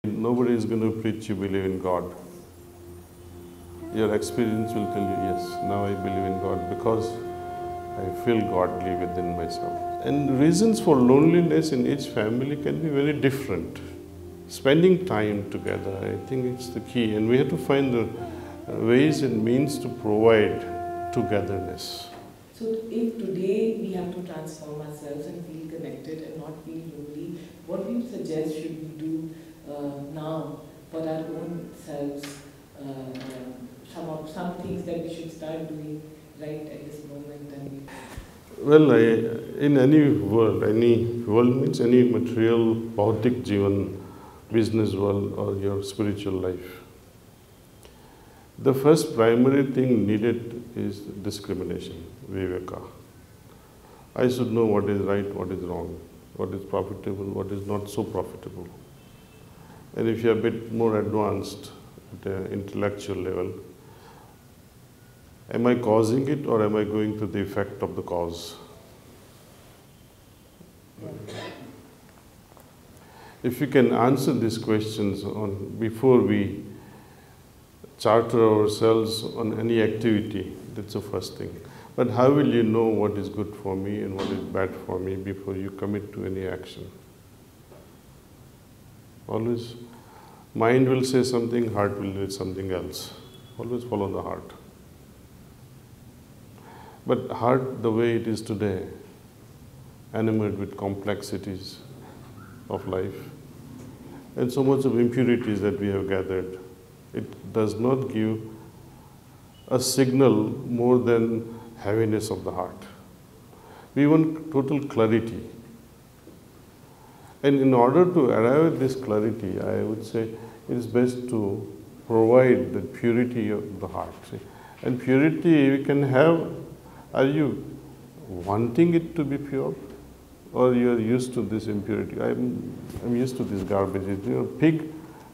Nobody is going to preach you believe in God. Your experience will tell you, yes, now I believe in God because I feel godly within myself. And reasons for loneliness in each family can be very different. Spending time together, I think it's the key. And we have to find the ways and means to provide togetherness. So if today we have to transform ourselves and feel connected and not feel lonely, what do you suggest should we do now for our own selves? Some things that we should start doing right at this moment. Well, in any world means any material, bhautik jivan, business world or your spiritual life. The first primary thing needed is discrimination, viveka. I should know what is right, what is wrong, what is profitable, what is not so profitable. And if you are a bit more advanced at the intellectual level, am I causing it or am I going to the effect of the cause? If you can answer these questions before we charter ourselves on any activity, that's the first thing. But how will you know what is good for me and what is bad for me before you commit to any action? Always, mind will say something, heart will do something else. Always follow the heart. But heart, the way it is today, enamored with complexities of life and so much of impurities that we have gathered, it does not give a signal more than heaviness of the heart. We want total clarity. And in order to arrive at this clarity, I would say it is best to provide the purity of the heart. And purity we can have, are you wanting it to be pure? Or you are used to this impurity? I'm used to this garbage. You know, pig,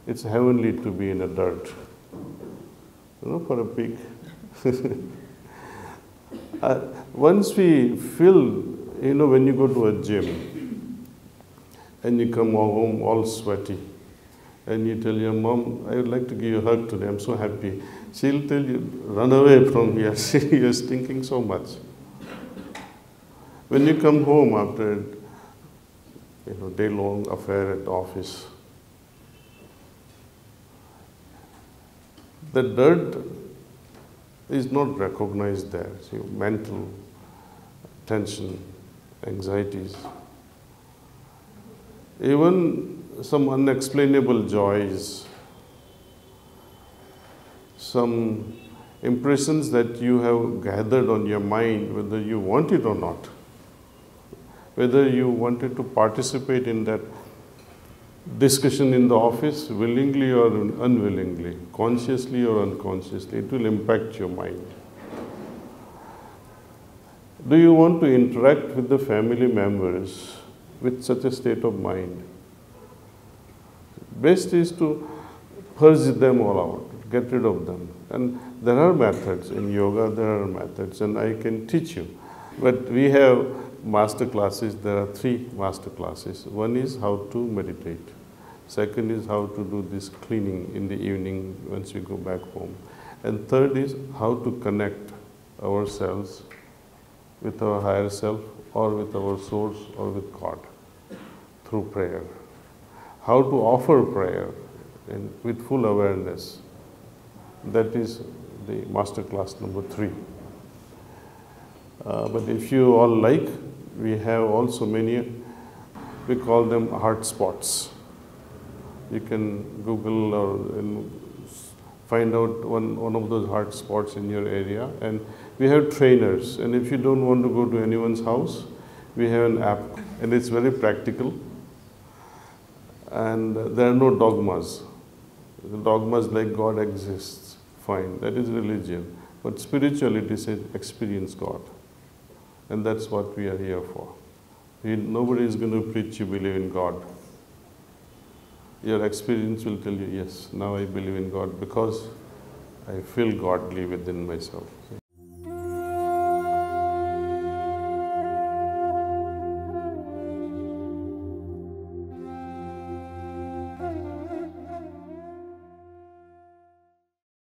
it's heavenly to be in a dirt. You know, for a pig. Once we feel, you know, when you go to a gym and you come home all sweaty and you tell your mom, I would like to give you a hug today, I'm so happy. She'll tell you, run away from here, you're stinking so much. When you come home after a day-long affair at the office, the dirt is not recognized there. So mental tension, anxieties, even some unexplainable joys, some impressions that you have gathered on your mind, whether you want it or not, whether you wanted to participate in that discussion in the office willingly or unwillingly, consciously or unconsciously, it will impact your mind. Do you want to interact with the family members with such a state of mind? Best is to purge them all out, get rid of them. And there are methods in yoga, there are methods, and I can teach you. But we have master classes, there are 3 master classes. One is how to meditate. Second is how to do this cleaning in the evening once we go back home. And third is how to connect ourselves with our higher self or with our source or with God through prayer. How to offer prayer with full awareness. That is the master class number 3. But if you all like, we have also many, we call them heart spots. You can Google or find out one of those heart spots in your area. And we have trainers. And if you don't want to go to anyone's house, we have an app. And it's very practical. And there are no dogmas. The dogmas like God exists, fine, that is religion. But spirituality says experience God. And that's what we are here for. Nobody is going to preach you believe in God. Your experience will tell you, yes, now I believe in God because I feel godly within myself.